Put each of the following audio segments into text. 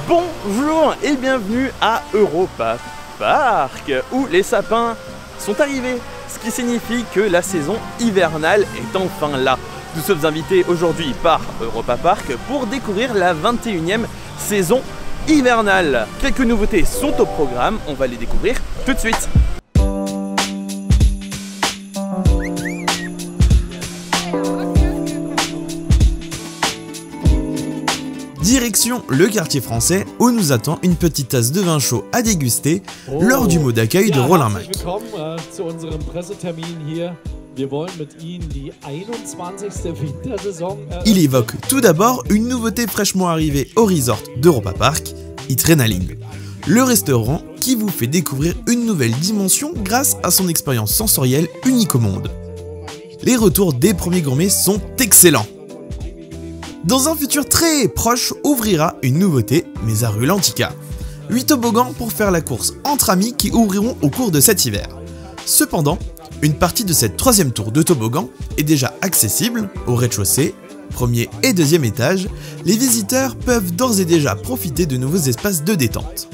Bonjour et bienvenue à Europa Park, où les sapins sont arrivés, ce qui signifie que la saison hivernale est enfin là. Nous sommes invités aujourd'hui par Europa Park pour découvrir la 21e saison hivernale. Quelques nouveautés sont au programme, on va les découvrir tout de suite. Direction le quartier français où nous attend une petite tasse de vin chaud à déguster lors du mot d'accueil de Roland Mack. Il évoque tout d'abord une nouveauté fraîchement arrivée au resort d'Europa Park, Adrenaline. Le restaurant qui vous fait découvrir une nouvelle dimension grâce à son expérience sensorielle unique au monde. Les retours des premiers gourmets sont excellents. Dans un futur très proche, ouvrira une nouveauté, mais à rue Lantica. 8 toboggans pour faire la course entre amis qui ouvriront au cours de cet hiver. Cependant, une partie de cette troisième tour de toboggan est déjà accessible au rez-de-chaussée, premier et deuxième étage. Les visiteurs peuvent d'ores et déjà profiter de nouveaux espaces de détente.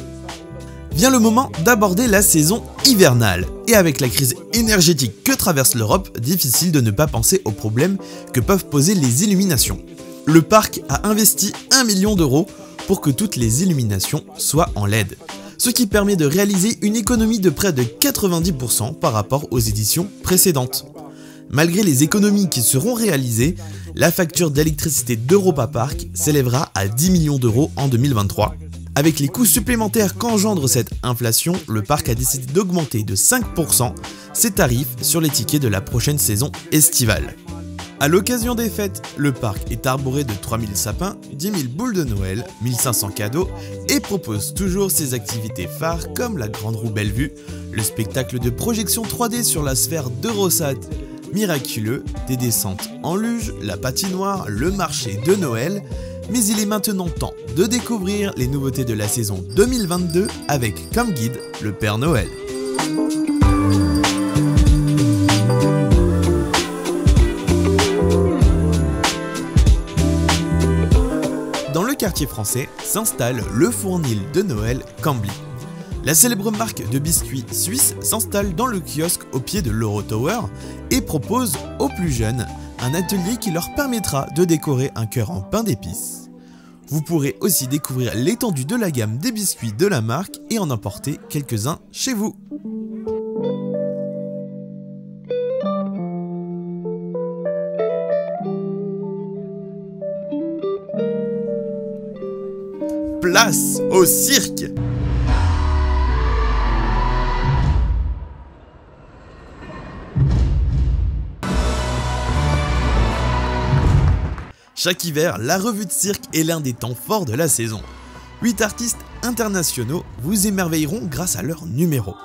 Vient le moment d'aborder la saison hivernale. Et avec la crise énergétique que traverse l'Europe, difficile de ne pas penser aux problèmes que peuvent poser les illuminations. Le parc a investi 1 million d'euros pour que toutes les illuminations soient en LED, ce qui permet de réaliser une économie de près de 90% par rapport aux éditions précédentes. Malgré les économies qui seront réalisées, la facture d'électricité d'Europa Park s'élèvera à 10 millions d'euros en 2023. Avec les coûts supplémentaires qu'engendre cette inflation, le parc a décidé d'augmenter de 5% ses tarifs sur les tickets de la prochaine saison estivale. A l'occasion des fêtes, le parc est arboré de 3000 sapins, 10 000 boules de Noël, 1500 cadeaux et propose toujours ses activités phares comme la Grande Roue Bellevue, le spectacle de projection 3D sur la sphère d'Eurosat miraculeux, des descentes en luge, la patinoire, le marché de Noël. Mais il est maintenant temps de découvrir les nouveautés de la saison 2022 avec comme guide le Père Noël. Dans le quartier français s'installe le fournil de Noël Cambly. La célèbre marque de biscuits suisse s'installe dans le kiosque au pied de l'Eurotower et propose aux plus jeunes un atelier qui leur permettra de décorer un cœur en pain d'épices. Vous pourrez aussi découvrir l'étendue de la gamme des biscuits de la marque et en emporter quelques-uns chez vous. Place au cirque! Chaque hiver, la revue de cirque est l'un des temps forts de la saison. 8 artistes internationaux vous émerveilleront grâce à leurs numéros.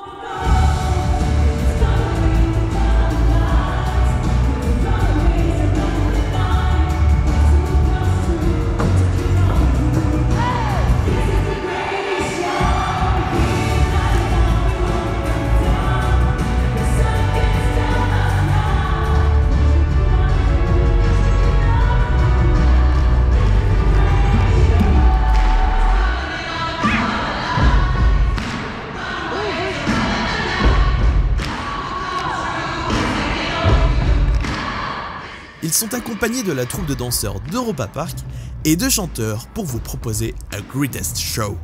Ils sont accompagnés de la troupe de danseurs d'Europa Park et de chanteurs pour vous proposer A Greatest Show.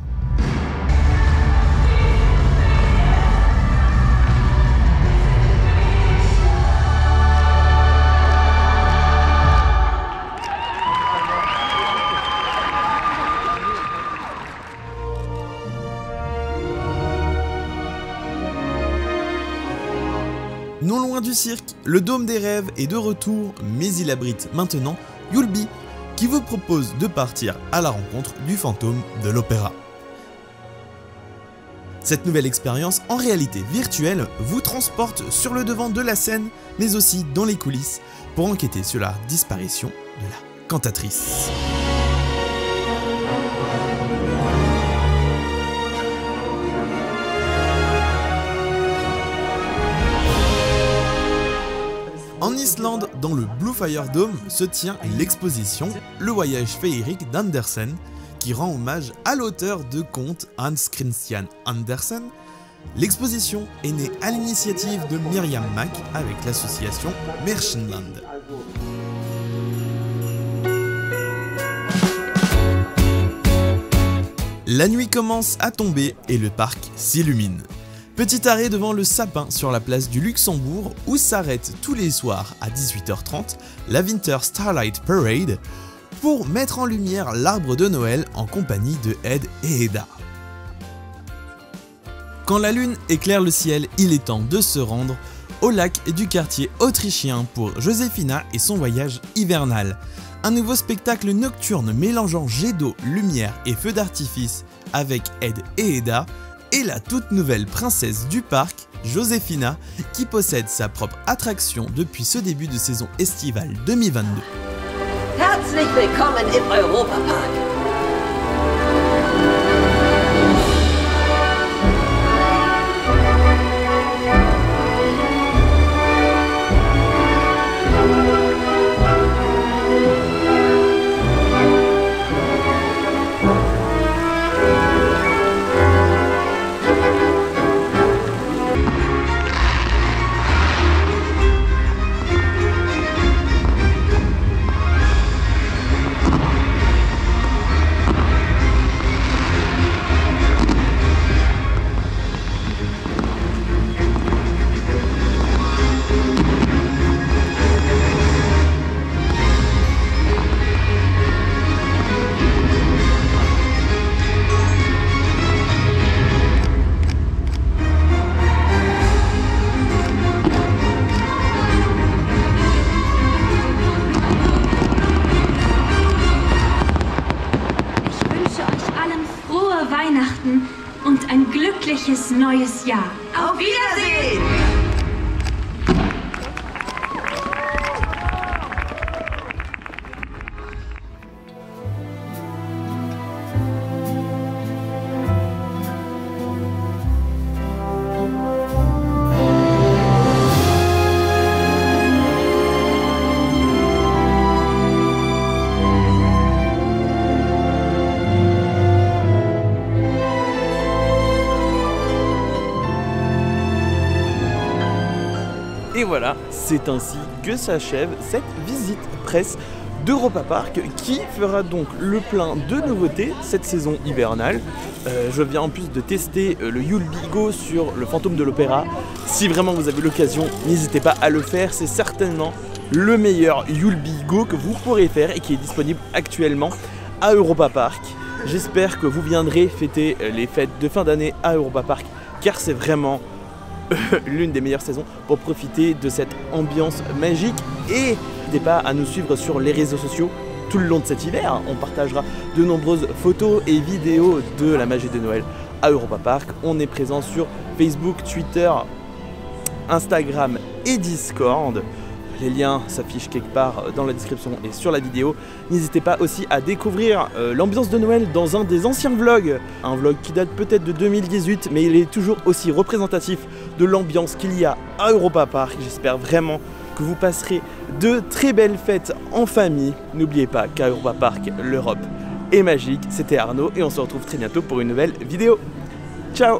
Non loin du cirque, le Dôme des Rêves est de retour, mais il abrite maintenant Yulby, qui vous propose de partir à la rencontre du fantôme de l'opéra. Cette nouvelle expérience en réalité virtuelle vous transporte sur le devant de la scène, mais aussi dans les coulisses, pour enquêter sur la disparition de la cantatrice. En Islande, dans le Blue Fire Dome, se tient l'exposition Le Voyage féerique d'Andersen, qui rend hommage à l'auteur de contes Hans Christian Andersen. L'exposition est née à l'initiative de Myriam Mack avec l'association Märchenland. La nuit commence à tomber et le parc s'illumine. Petit arrêt devant le sapin sur la place du Luxembourg où s'arrête tous les soirs à 18h30 la Winter Starlight Parade pour mettre en lumière l'arbre de Noël en compagnie de Ed et Edda. Quand la lune éclaire le ciel, il est temps de se rendre au lac du quartier autrichien pour Joséphina et son voyage hivernal. Un nouveau spectacle nocturne mélangeant jet d'eau, lumière et feux d'artifice avec Ed et Edda et la toute nouvelle princesse du parc, Joséphina, qui possède sa propre attraction depuis ce début de saison estivale 2022. Herzlich willkommen im Europapark. Weihnachten und ein glückliches neues Jahr. Auf Wiedersehen! Et voilà, c'est ainsi que s'achève cette visite presse d'Europa Park qui fera donc le plein de nouveautés cette saison hivernale. Je viens en plus de tester le Yule Bigo sur le fantôme de l'opéra. Si vraiment vous avez l'occasion, n'hésitez pas à le faire, c'est certainement le meilleur Yule Bigo que vous pourrez faire et qui est disponible actuellement à Europa Park. J'espère que vous viendrez fêter les fêtes de fin d'année à Europa Park car c'est vraiment l'une des meilleures saisons pour profiter de cette ambiance magique. Et n'hésitez pas à nous suivre sur les réseaux sociaux tout le long de cet hiver. On partagera de nombreuses photos et vidéos de la magie de Noël à Europa Park. On est présent sur Facebook, Twitter, Instagram et Discord. Les liens s'affichent quelque part dans la description et sur la vidéo. N'hésitez pas aussi à découvrir l'ambiance de Noël dans un des anciens vlogs. Un vlog qui date peut-être de 2018, mais il est toujours aussi représentatif de l'ambiance qu'il y a à Europa Park. J'espère vraiment que vous passerez de très belles fêtes en famille. N'oubliez pas qu'à Europa Park, l'Europe est magique. C'était Arnaud et on se retrouve très bientôt pour une nouvelle vidéo. Ciao!